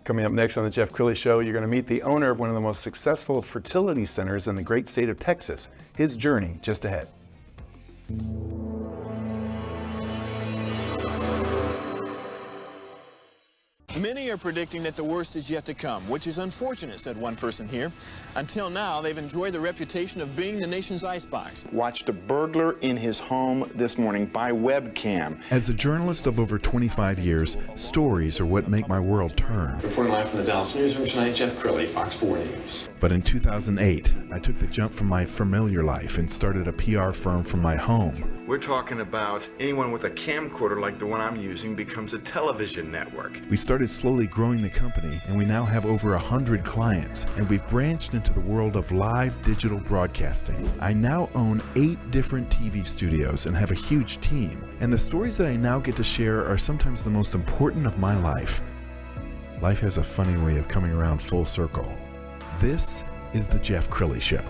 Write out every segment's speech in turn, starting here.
Coming up next on the Jeff Crilley Show, you're going to meet the owner of one of the most successful fertility centers in the great state of Texas. His journey just ahead. Many are predicting that the worst is yet to come, which is unfortunate, said one person here. Until now, they've enjoyed the reputation of being the nation's icebox. Watched a burglar in his home this morning by webcam. As a journalist of over 25 years, stories are what make my world turn. Reporting live from the Dallas newsroom tonight, Jeff Crilley, Fox 4 News. But in 2008, I took the jump from my familiar life and started a PR firm from my home. We're talking about anyone with a camcorder like the one I'm using becomes a television network. We started slowly growing the company, and we now have over 100 clients, and we've branched into the world of live digital broadcasting. I now own 8 different TV studios and have a huge team, and the stories that I now get to share are sometimes the most important of my life. Life has a funny way of coming around full circle. This is the Jeff Crilley Show.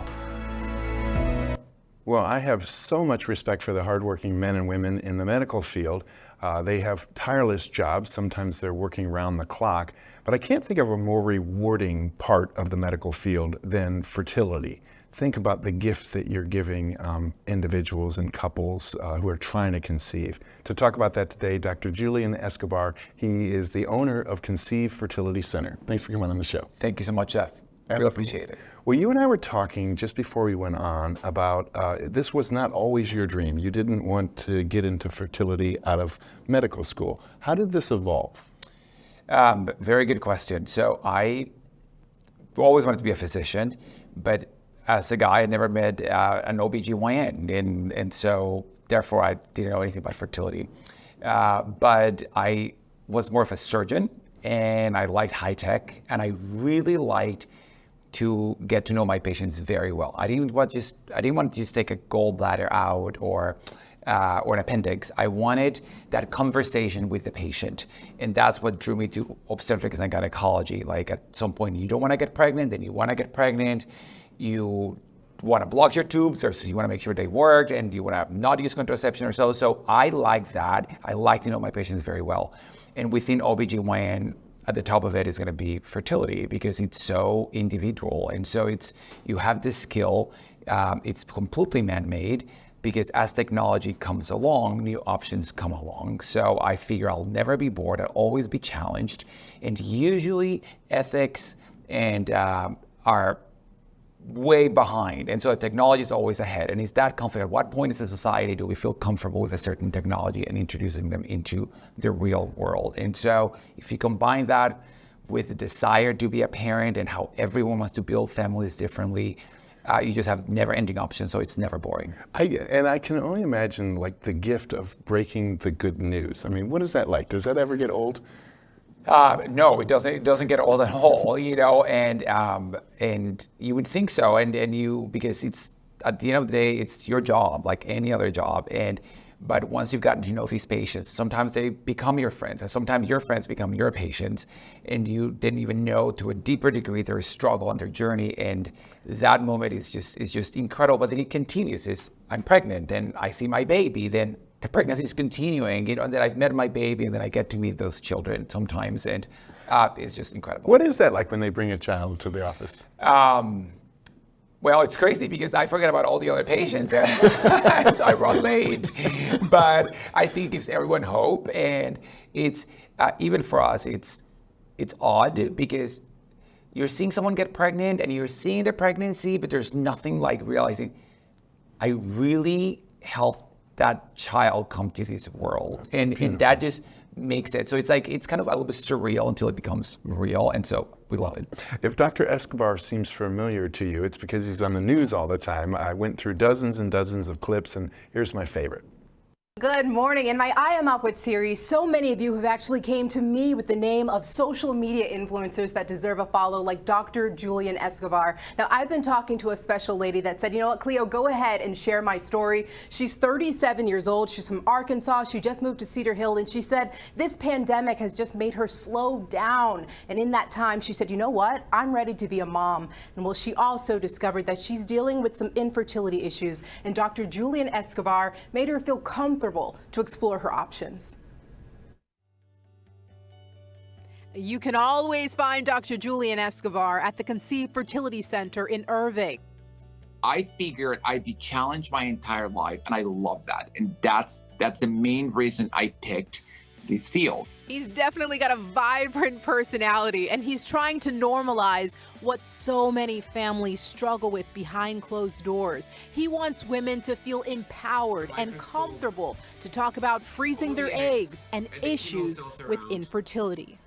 Well, I have so much respect for the hardworking men and women in the medical field. They have tireless jobs. Sometimes they're working around the clock. But I can't think of a more rewarding part of the medical field than fertility. Think about the gift that you're giving individuals and couples who are trying to conceive. To talk about that today, Dr. Julian Escobar. He is the owner of Conceive Fertility Center. Thanks for coming on the show. Thank you so much, Jeff. I really appreciate it. Well, you and I were talking just before we went on about this was not always your dream. You didn't want to get into fertility out of medical school. How did this evolve? Very good question. So I always wanted to be a physician, but as a guy, I never met an OBGYN, and so therefore I didn't know anything about fertility. But I was more of a surgeon, and I liked high tech, and I really liked to get to know my patients very well. I didn't want to just take a gallbladder out or an appendix. I wanted that conversation with the patient, and that's what drew me to obstetrics and gynecology. Like at some point, you don't want to get pregnant, then you want to get pregnant. You want to block your tubes, or so you want to make sure they work, and you want to not use contraception or so. So I like that. I like to know my patients very well, and within OBGYN, at the top of it is going to be fertility because it's so individual. And so you have this skill, it's completely man-made because as technology comes along, new options come along. So I figure I'll never be bored, I'll always be challenged. And usually ethics and are way behind. And so technology is always ahead. And it's that comfort. At what point as a society do we feel comfortable with a certain technology and introducing them into the real world? And so if you combine that with the desire to be a parent and how everyone wants to build families differently, you just have never-ending options, so it's never boring. And I can only imagine like the gift of breaking the good news. I mean, what is that like? Does that ever get old? No, it doesn't. It doesn't get old at all, you know. And you would think so, because it's at the end of the day, it's your job, like any other job. But once you've gotten to know these patients, sometimes they become your friends, and sometimes your friends become your patients, and you didn't even know to a deeper degree their struggle and their journey. And that moment is just incredible. But then it continues. I'm pregnant, and I see my baby, then the pregnancy is continuing, you know, and then I've met my baby, and then I get to meet those children sometimes, and it's just incredible. What is that like when they bring a child to the office? Well, it's crazy because I forget about all the other patients. I run late, but I think it gives everyone hope, and it's even for us, it's odd because you're seeing someone get pregnant, and you're seeing the pregnancy, but there's nothing like realizing I really helped that child come to this world, and that just makes it so it's kind of a little bit surreal until it becomes real, and so we love it. If Dr. Escobar seems familiar to you, it's because he's on the news all the time. I went through dozens and dozens of clips, and here's my favorite. Good morning. In my I Am Up With series, so many of you have actually came to me with the name of social media influencers that deserve a follow, like Dr. Julian Escobar. Now, I've been talking to a special lady that said, you know what, Cleo, go ahead and share my story. She's 37 years old. She's from Arkansas. She just moved to Cedar Hill, and she said this pandemic has just made her slow down. And in that time, she said, you know what, I'm ready to be a mom. And well, she also discovered that she's dealing with some infertility issues, and Dr. Julian Escobar made her feel comfortable to explore her options. You can always find Dr. Julian Escobar at the Conceive Fertility Center in Irving. I figured I'd be challenged my entire life, and I love that. And that's the main reason I picked this field. He's definitely got a vibrant personality, and he's trying to normalize what so many families struggle with behind closed doors. He wants women to feel empowered and comfortable to talk about freezing their eggs and issues with infertility.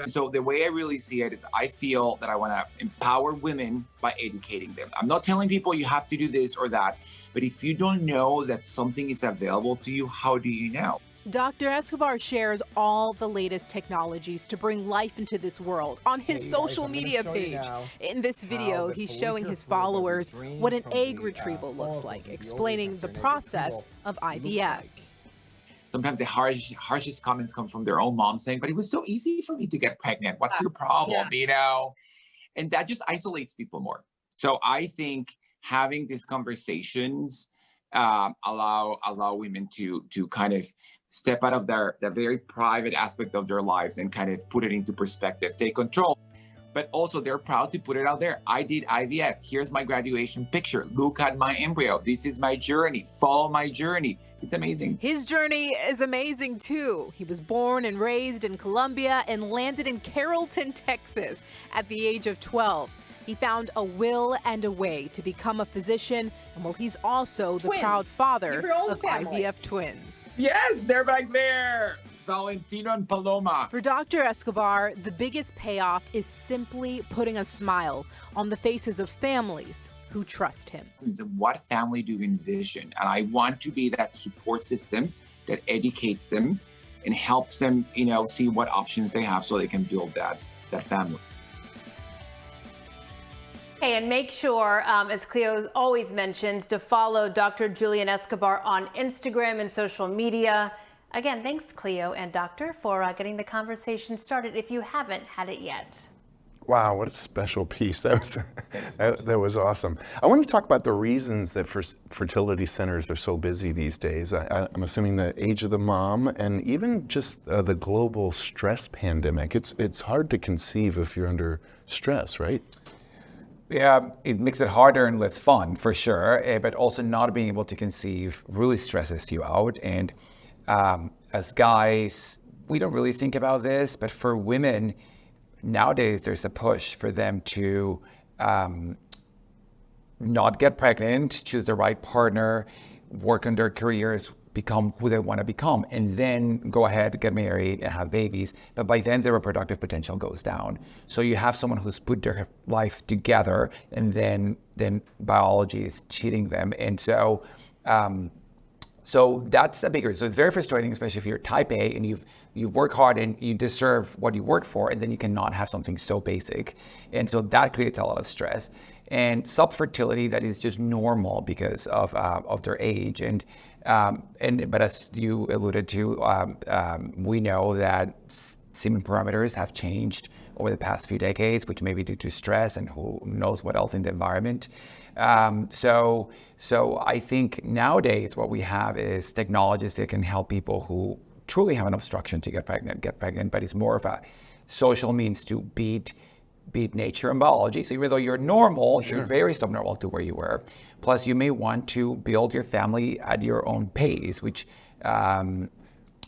So the way I really see it is I feel that I want to empower women by educating them. I'm not telling people you have to do this or that, but if you don't know that something is available to you, how do you know? Dr. Escobar shares all the latest technologies to bring life into this world on his social media page. In this video, he's showing his followers what an egg retrieval looks like, explaining the process of IVF. Sometimes the harshest comments come from their own mom saying, but it was so easy for me to get pregnant. What's your problem, you know? And that just isolates people more. So I think having these conversations allow women to kind of step out of their very private aspect of their lives and kind of put it into perspective, take control. But also they're proud to put it out there. I did IVF. Here's my graduation picture. Look at my embryo. This is my journey. Follow my journey. It's amazing. His journey is amazing too. He was born and raised in Colombia and landed in Carrollton, Texas at the age of 12. He found a will and a way to become a physician, and well, he's also the proud father of IVF twins. Yes, they're back there. Valentino and Paloma. For Dr. Escobar, the biggest payoff is simply putting a smile on the faces of families who trust him. What family do you envision? And I want to be that support system that educates them and helps them, see what options they have so they can build that family. Hey, and make sure, as Cleo always mentions, to follow Dr. Julian Escobar on Instagram and social media. Again, thanks, Cleo and Doctor, for getting the conversation started if you haven't had it yet. Wow, what a special piece. That was awesome. I want to talk about the reasons that fertility centers are so busy these days. I'm assuming the age of the mom and even just the global stress pandemic. It's hard to conceive if you're under stress, right? Yeah, it makes it harder and less fun for sure, but also not being able to conceive really stresses you out. And as guys, we don't really think about this, but for women, nowadays there's a push for them to not get pregnant, choose the right partner, work on their careers, become who they want to become, and then go ahead, get married and have babies. But by then their reproductive potential goes down. So you have someone who's put their life together and then biology is cheating them. And so that's a big reason. So it's very frustrating, especially if you're type A and you work hard and you deserve what you work for, and then you cannot have something so basic. And so that creates a lot of stress. And subfertility, that is just normal because of their age. But as you alluded to, we know that semen parameters have changed over the past few decades, which may be due to stress and who knows what else in the environment. So I think nowadays what we have is technologies that can help people who truly have an obstruction to get pregnant, but it's more of a social means to beat nature and biology. So even though you're normal, you're very subnormal to where you were. Plus, you may want to build your family at your own pace, which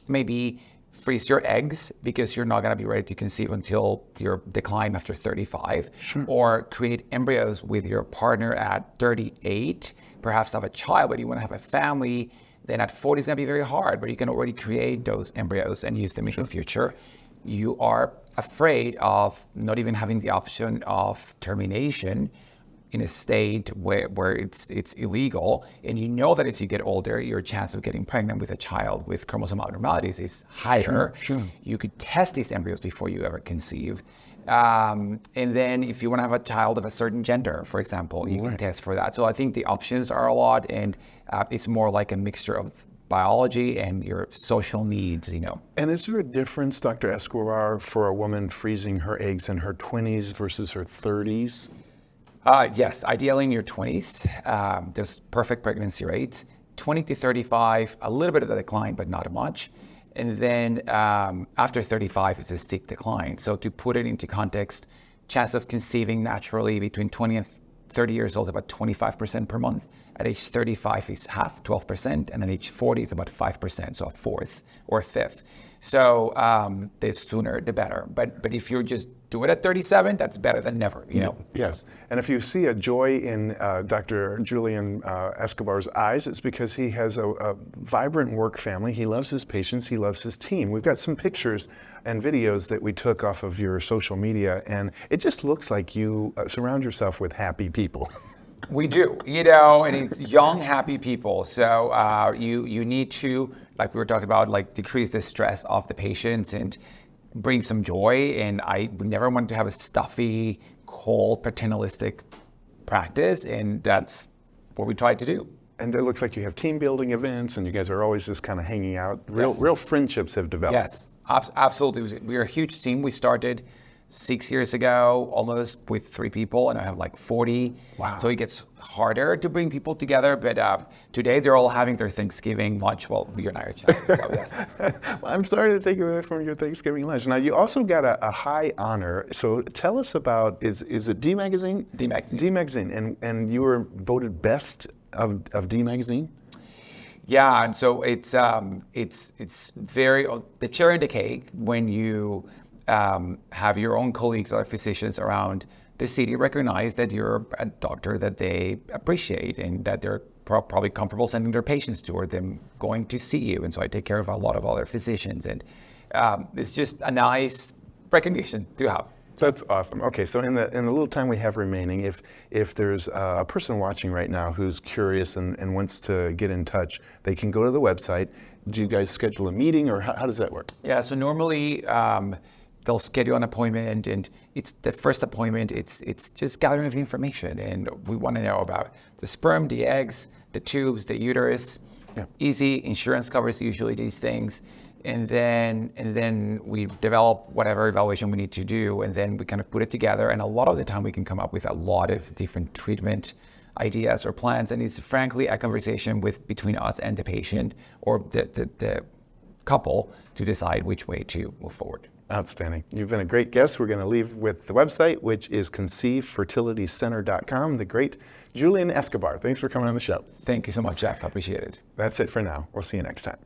maybe freeze your eggs because you're not going to be ready to conceive until your decline after 35. Or create embryos with your partner at 38, perhaps have a child, but you want to have a family. Then at 40 is going to be very hard, but you can already create those embryos and use them in the future. You are afraid of not even having the option of termination in a state where it's illegal, and you know that as you get older, your chance of getting pregnant with a child with chromosome abnormalities is higher. You could test these embryos before you ever conceive. And then if you want to have a child of a certain gender, for example, you can test for that. So I think the options are a lot, and it's more like a mixture of biology and your social needs, And is there a difference, Dr. Escobar, for a woman freezing her eggs in her 20s versus her 30s? Yes, ideally in your 20s, there's perfect pregnancy rates. 20 to 35, a little bit of a decline, but not much. And then after 35, it's a steep decline. So to put it into context, chance of conceiving naturally between 20 and 30 years old is about 25% per month. At age 35 is half, 12%, and at age 40 it's about 5%, so a fourth or a fifth. So the sooner the better. But if you're just do it at 37, that's better than never, you know? Yes, and if you see a joy in Dr. Julian Escobar's eyes, it's because he has a vibrant work family. He loves his patients, he loves his team. We've got some pictures and videos that we took off of your social media, and it just looks like you surround yourself with happy people. We do, you know, and it's young, happy people. So you need to, like we were talking about, like decrease the stress of the patients and bring some joy. And I never wanted to have a stuffy, cold, paternalistic practice, and that's what we tried to do. And it looks like you have team building events, and you guys are always just kind of hanging out. Real friendships have developed. Yes, absolutely. We're a huge team. We started 6 years ago, almost with 3 people, and I have like 40. Wow. So it gets harder to bring people together, but today they're all having their Thanksgiving lunch while you and I are chatting, so yes. Well, I'm sorry to take you away from your Thanksgiving lunch. Now, you also got a high honor, so tell us about, is it D Magazine? D Magazine. D Magazine, and you were voted best of D Magazine? Yeah, and so it's very, the cherry on the cake when you have your own colleagues or physicians around the city recognize that you're a doctor that they appreciate and that they're probably comfortable sending their patients to or them going to see you. And so I take care of a lot of other physicians, and it's just a nice recognition to have. That's awesome. Okay, so in the little time we have remaining, if there's a person watching right now who's curious and wants to get in touch, they can go to the website. Do you guys schedule a meeting, or how does that work? Yeah, so normally they'll schedule an appointment, and it's the first appointment. It's just gathering of information, and we want to know about the sperm, the eggs, the tubes, the uterus. Yeah. Easy. Insurance covers usually these things, and then we develop whatever evaluation we need to do, and then we kind of put it together. And a lot of the time, we can come up with a lot of different treatment ideas or plans, and it's frankly a conversation between us and the patient or the couple to decide which way to move forward. Outstanding. You've been a great guest. We're going to leave with the website, which is conceivefertilitycenter.com. The great Julian Escobar. Thanks for coming on the show. Thank you so much, Jeff. I appreciate it. That's it for now. We'll see you next time.